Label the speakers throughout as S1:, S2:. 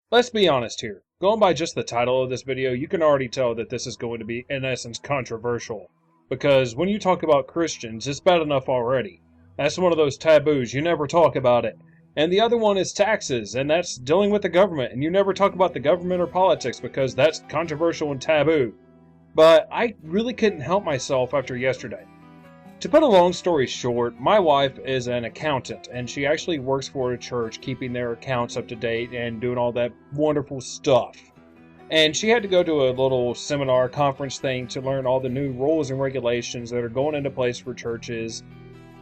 S1: Let's be honest here. Going by just the title of this video, you can already tell that this is going to be, in essence, controversial. Because when you talk about Christians, it's bad enough already. That's one of those taboos, you never talk about it. And the other one is taxes, and that's dealing with the government, and you never talk about the government or politics because that's controversial and taboo. But I really couldn't help myself after yesterday. To put a long story short, my wife is an accountant, and she actually works for a church, keeping their accounts up to date and doing all that wonderful stuff. And she had to go to a little seminar conference thing to learn all the new rules and regulations that are going into place for churches.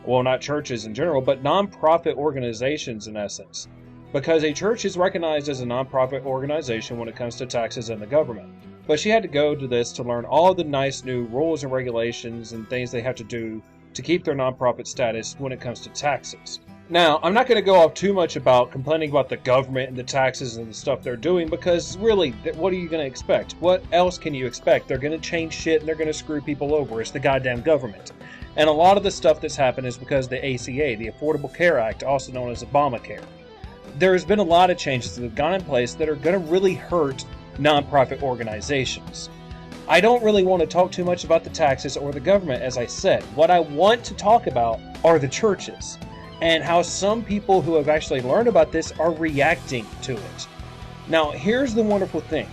S1: Well, not churches in general, but non-profit organizations in essence. Because a church is recognized as a non-profit organization when it comes to taxes and the government. But she had to go to this to learn all the nice new rules and regulations and things they have to do to keep their nonprofit status when it comes to taxes. Now, I'm not going to go off too much about complaining about the government and the taxes and the stuff they're doing, because really, what are you going to expect? What else can you expect? They're going to change shit and they're going to screw people over. It's the goddamn government. And a lot of the stuff that's happened is because of the ACA, the Affordable Care Act, also known as Obamacare. There's been a lot of changes that have gone in place that are going to really hurt nonprofit organizations. I don't really want to talk too much about the taxes or the government, as I said. What I want to talk about are the churches and how some people who have actually learned about this are reacting to it. Now, here's the wonderful thing.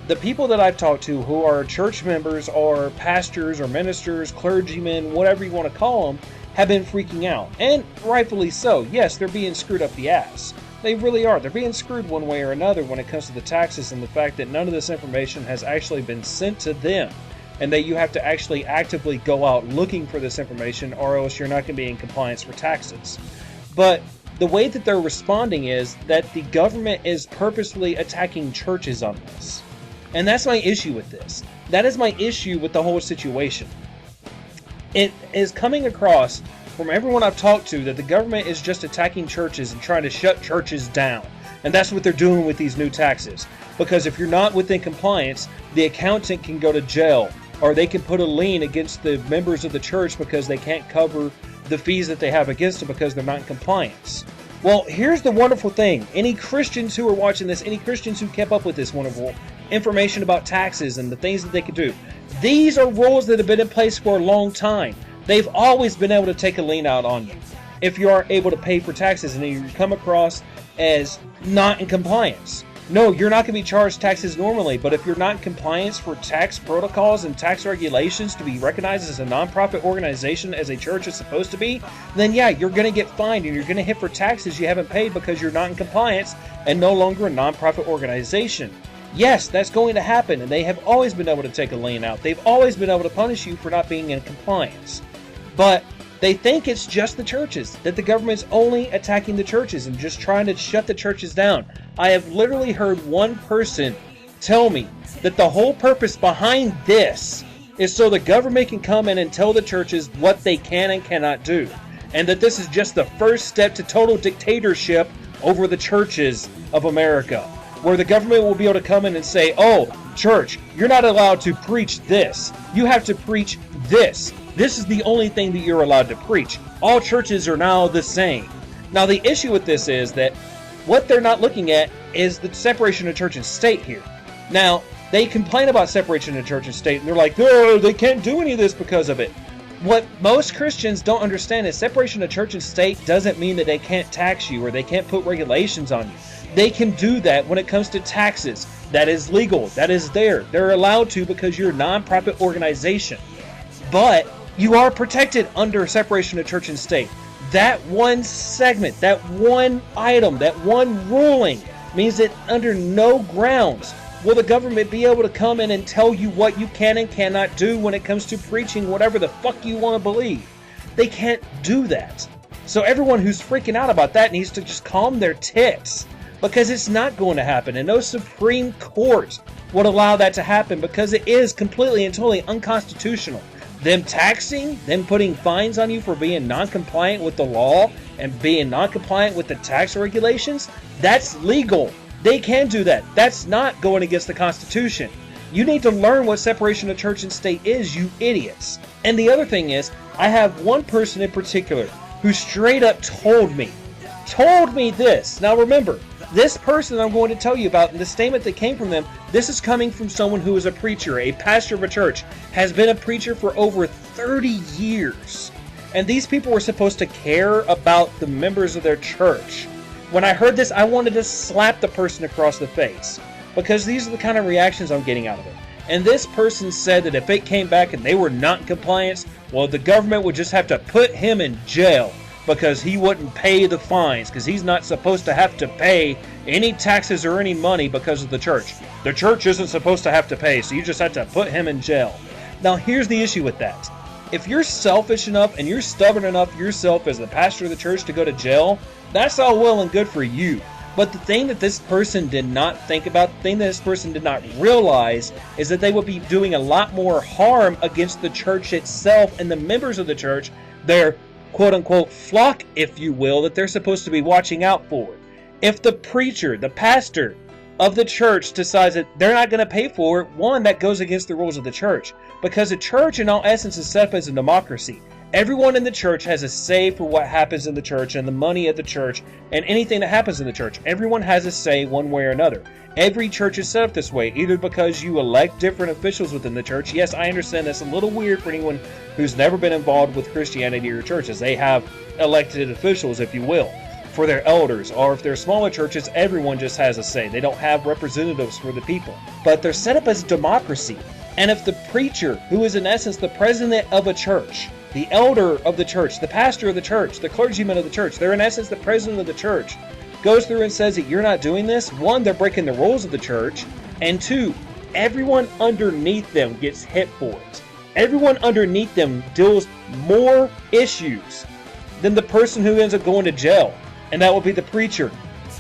S1: The people that I've talked to who are church members or pastors or ministers, clergymen, whatever you want to call them, have been freaking out. And rightfully so. Yes, they're being screwed up the ass. They really are. They're being screwed one way or another when it comes to the taxes and the fact that none of this information has actually been sent to them, and that you have to actually actively go out looking for this information or else you're not going to be in compliance for taxes. But the way that they're responding is that the government is purposely attacking churches on this. And that's my issue with this. That is my issue with the whole situation. It is coming across from everyone I've talked to that the government is just attacking churches and trying to shut churches down. And that's what they're doing with these new taxes. Because if you're not within compliance, the accountant can go to jail, or they can put a lien against the members of the church because they can't cover the fees that they have against them because they're not in compliance. Well, here's the wonderful thing. Any Christians who are watching this, any Christians who kept up with this wonderful information about taxes and the things that they could do, these are rules that have been in place for a long time. They've always been able to take a lien out on you if you are able to pay for taxes and you come across as not in compliance. No, you're not going to be charged taxes normally, but if you're not in compliance for tax protocols and tax regulations to be recognized as a nonprofit organization as a church is supposed to be, then yeah, you're going to get fined and you're going to hit for taxes you haven't paid because you're not in compliance and no longer a nonprofit organization. Yes, that's going to happen, and they have always been able to take a lien out. They've always been able to punish you for not being in compliance. But they think it's just the churches, that the government's only attacking the churches and just trying to shut the churches down. I have literally heard one person tell me that the whole purpose behind this is so the government can come in and tell the churches what they can and cannot do. And that this is just the first step to total dictatorship over the churches of America, where the government will be able to come in and say, oh, church, you're not allowed to preach this. You have to preach this. This is the only thing that you're allowed to preach. All churches are now the same. Now, the issue with this is that what they're not looking at is the separation of church and state here. Now, they complain about separation of church and state, and they're like, oh, they can't do any of this because of it. What most Christians don't understand is separation of church and state doesn't mean that they can't tax you or they can't put regulations on you. They can do that when it comes to taxes. That is legal. That is there. They're allowed to because you're a nonprofit organization. But you are protected under separation of church and state. That one segment, that one item, that one ruling means that under no grounds will the government be able to come in and tell you what you can and cannot do when it comes to preaching whatever the fuck you want to believe. They can't do that. So everyone who's freaking out about that needs to just calm their tits, because it's not going to happen, and no Supreme Court would allow that to happen because it is completely and totally unconstitutional. Them taxing, them putting fines on you for being non-compliant with the law and being non-compliant with the tax regulations, that's legal. They can do that. That's not going against the Constitution. You need to learn what separation of church and state is, you idiots. And the other thing is, I have one person in particular who straight up told me this. Now remember,
S2: This person I'm going to tell you about, and the statement that came from them, this is coming from someone who is a preacher, a pastor of a church, has been a preacher for over 30 years. And these people were supposed to care about the members of their church. When I heard this, I wanted to slap the person across the face, because these are the kind of reactions I'm getting out of it. And this person said that if it came back and they were not in compliance, well, the government would just have to put him in jail because he wouldn't pay the fines, because he's not supposed to have to pay any taxes or any money because of the church. The church isn't supposed to have to pay, so you just have to put him in jail. Now, here's the issue with that. If you're selfish enough and you're stubborn enough yourself as the pastor of the church to go to jail, that's all well and good for you. But the thing that this person did not think about, the thing that this person did not realize, is that they would be doing a lot more harm against the church itself and the members of the church, their quote-unquote flock, if you will, that they're supposed to be watching out for. If the preacher, the pastor of the church decides that they're not going to pay for it, one, that goes against the rules of the church. Because the church, in all essence, is set up as a democracy. Everyone in the church has a say for what happens in the church and the money of the church and anything that happens in the church. Everyone has a say one way or another. Every church is set up this way, either because you elect different officials within the church. Yes, I understand that's a little weird for anyone who's never been involved with Christianity or churches. They have elected officials, if you will, for their elders. Or if they're smaller churches, everyone just has a say. They don't have representatives for the people. But they're set up as democracy. And if the preacher, who is in essence the president of a church, the elder of the church, the pastor of the church, the clergyman of the church, they're in essence the president of the church, goes through and says that you're not doing this, one, they're breaking the rules of the church, and two, everyone underneath them gets hit for it. Everyone underneath them deals more issues than the person who ends up going to jail, and that will be the preacher.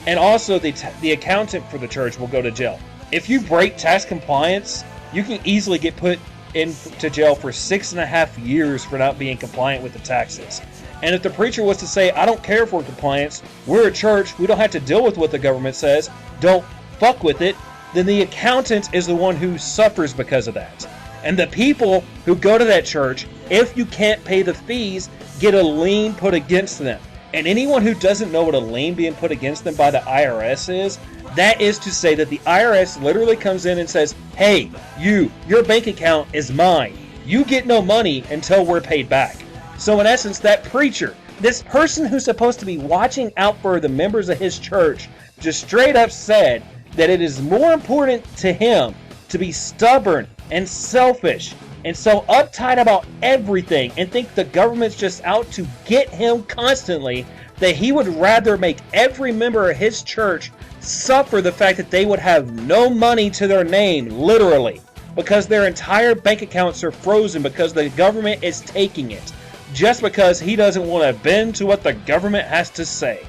S2: And also the accountant for the church will go to jail. If you break tax compliance, you can easily get put into jail for 6.5 years for not being compliant with the taxes. And if the preacher was to say, I don't care for compliance, we're a church, we don't have to deal with what the government says, don't fuck with it, then the accountant is the one who suffers because of that. And the people who go to that church, if you can't pay the fees, get a lien put against them. And anyone who doesn't know what a lien being put against them by the IRS is, that is to say that the IRS literally comes in and says, hey, your bank account is mine. You get no money until we're paid back. So in essence, that preacher, this person who's supposed to be watching out for the members of his church, just straight up said that it is more important to him to be stubborn and selfish and so uptight about everything and think the government's just out to get him constantly, that he would rather make every member of his church suffer the fact that they would have no money to their name, literally, because their entire bank accounts are frozen because the government is taking it, just because he doesn't want to bend to what the government has to say.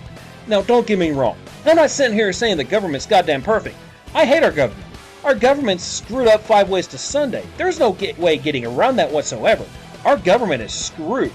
S2: Now, don't get me wrong. I'm not sitting here saying the government's goddamn perfect. I hate our government. Our government's screwed up 5 ways to Sunday. There's no way getting around that whatsoever. Our government is screwed.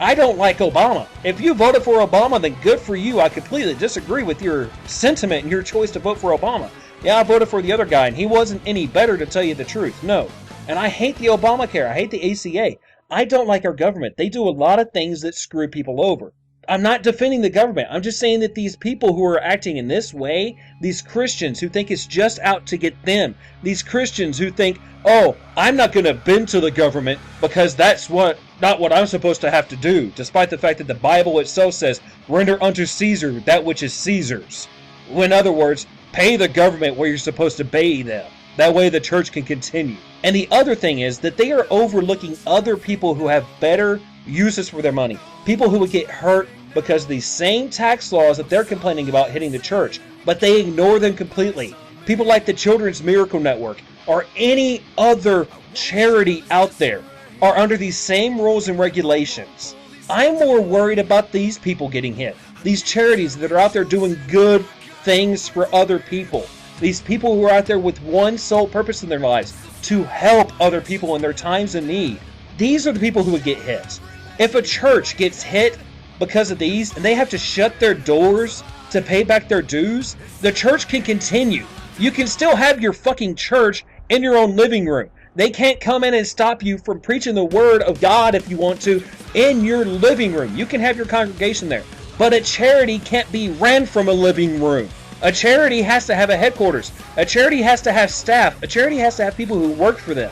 S2: I don't like Obama. If you voted for Obama, then good for you. I completely disagree with your sentiment and your choice to vote for Obama. Yeah, I voted for the other guy, and he wasn't any better, to tell you the truth. No. And I hate the Obamacare. I hate the ACA. I don't like our government. They do a lot of things that screw people over. I'm not defending the government. I'm just saying that these people who are acting in this way, these Christians who think it's just out to get them, these Christians who think, oh, I'm not going to bend to the government because that's not what I'm supposed to have to do, despite the fact that the Bible itself says, render unto Caesar that which is Caesar's. In other words, pay the government where you're supposed to pay them. That way the church can continue. And the other thing is that they are overlooking other people who have better uses for their money. People who would get hurt because of these same tax laws that they're complaining about hitting the church, but they ignore them completely. People like the Children's Miracle Network or any other charity out there are under these same rules and regulations. I'm more worried about these people getting hit. These charities that are out there doing good things for other people. These people who are out there with one sole purpose in their lives, to help other people in their times of need. These are the people who would get hit. If a church gets hit because of these and they have to shut their doors to pay back their dues, the church can continue. You can still have your fucking church in your own living room. They can't come in and stop you from preaching the word of God if you want to in your living room. You can have your congregation there. But a charity can't be ran from a living room. A charity has to have a headquarters. A charity has to have staff. A charity has to have people who work for them.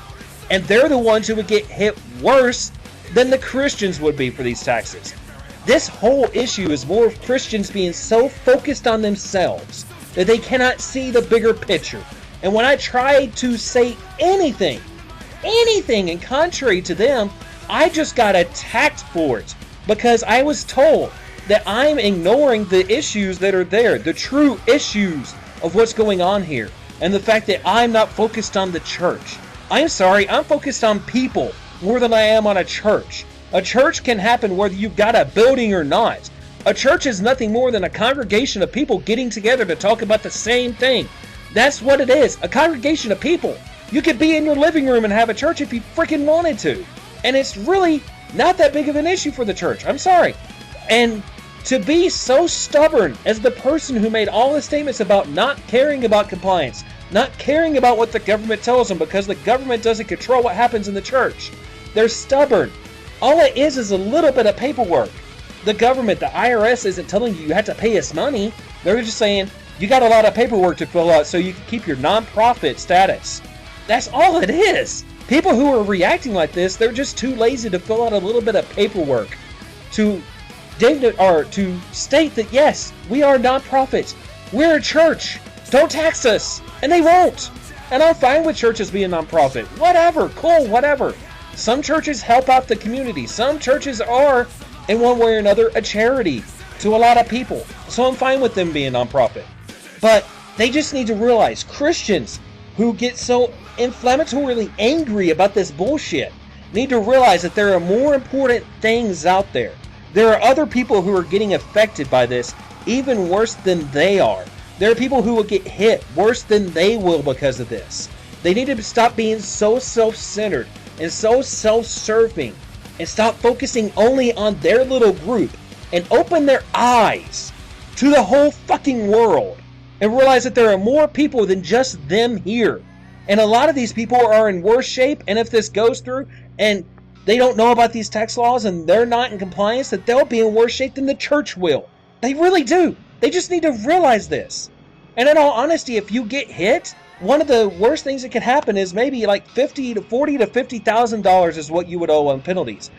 S2: And they're the ones who would get hit worse than the Christians would be for these taxes. This whole issue is more of Christians being so focused on themselves that they cannot see the bigger picture. And when I try to say anything in contrary to them, I just got attacked for it because I was told that I'm ignoring the issues that are there, the true issues of what's going on here, and the fact that I'm not focused on the church. I'm sorry, I'm focused on people more than I am on a church. A church can happen whether you've got a building or not. A church is nothing more than a congregation of people getting together to talk about the same thing. That's what it is, a congregation of people. You could be in your living room and have a church if you freaking wanted to. And it's really not that big of an issue for the church. I'm sorry. And to be so stubborn as the person who made all the statements about not caring about compliance, not caring about what the government tells them because the government doesn't control what happens in the church. They're stubborn. All it is a little bit of paperwork. The government, the IRS, isn't telling you have to pay us money. They're just saying you got a lot of paperwork to fill out so you can keep your nonprofit status. That's all it is. People who are reacting like this, they're just too lazy to fill out a little bit of paperwork to state that yes, we are nonprofits. We're a church. Don't tax us. And they won't. And I'm fine with churches being nonprofit. Whatever. Cool. Whatever. Some churches help out the community. Some churches are, in one way or another, a charity to a lot of people. So I'm fine with them being nonprofit. But they just need to realize Christians who get so inflammatorily angry about this bullshit need to realize that there are more important things out there. There are other people who are getting affected by this even worse than they are. There are people who will get hit worse than they will because of this. They need to stop being so self-centered and so self-serving and stop focusing only on their little group and open their eyes to the whole fucking world and realize that there are more people than just them here. And a lot of these people are in worse shape, and if this goes through and they don't know about these tax laws and they're not in compliance, that they'll be in worse shape than the church will. They really do. They just need to realize this. And in all honesty, if you get hit, one of the worst things that could happen is maybe like $40,000 to $50,000 is what you would owe on penalties.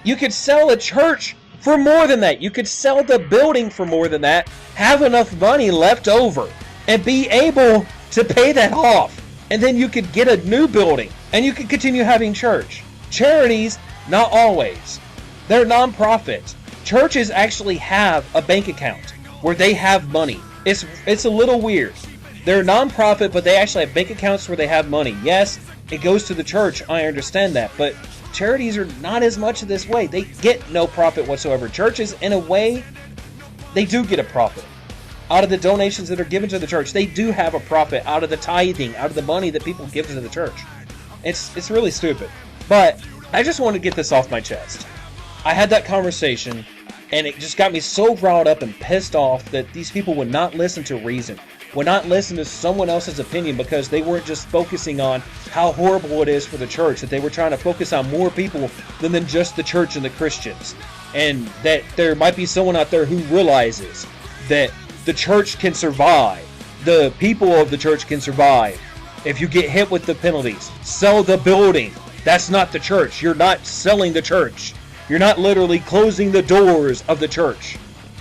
S2: You could sell a church for more than that. You could sell the building for more than that, have enough money left over, and be able to pay that off. And then you could get a new building, and you could continue having church. Charities, not always. They're non-profit. Churches actually have a bank account where they have money. It's a little weird. They're non-profit, but they actually have bank accounts where they have money. Yes, it goes to the church. I understand that. But charities are not as much of this way. They get no profit whatsoever. Churches, in a way, they do get a profit. Out of the donations that are given to the church, they do have a profit out of the tithing, out of the money that people give to the church. It's really stupid. But I just want to get this off my chest. I had that conversation, and it just got me so riled up and pissed off that these people would not listen to reason, would not listen to someone else's opinion, because they weren't just focusing on how horrible it is for the church, that they were trying to focus on more people than just the church and the Christians. And that there might be someone out there who realizes that the church can survive. The people of the church can survive if you get hit with the penalties. Sell the building. That's not the church. You're not selling the church. You're not literally closing the doors of the church.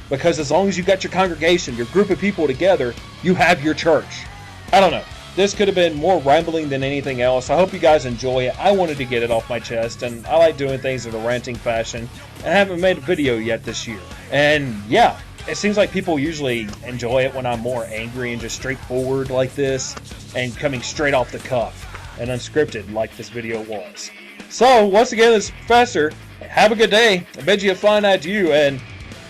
S2: Because as long as you got your congregation, your group of people together, you have your church. I don't know. This could have been more rambling than anything else. I hope you guys enjoy it. I wanted to get it off my chest, and I like doing things in a ranting fashion. And I haven't made a video yet this year. And yeah, it seems like people usually enjoy it when I'm more angry and just straightforward like this, and coming straight off the cuff and unscripted like this video was. So, once again, this is Professor. Have a good day. I bid you a fine adieu, and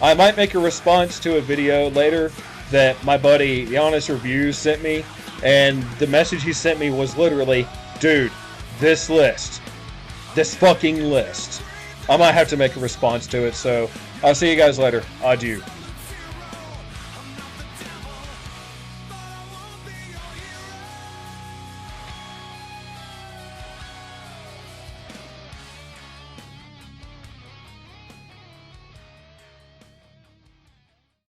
S2: I might make a response to a video later that my buddy, The Honest Reviews, sent me, and the message he sent me was literally, dude, this fucking list. I might have to make a response to it, so I'll see you guys later. Adieu.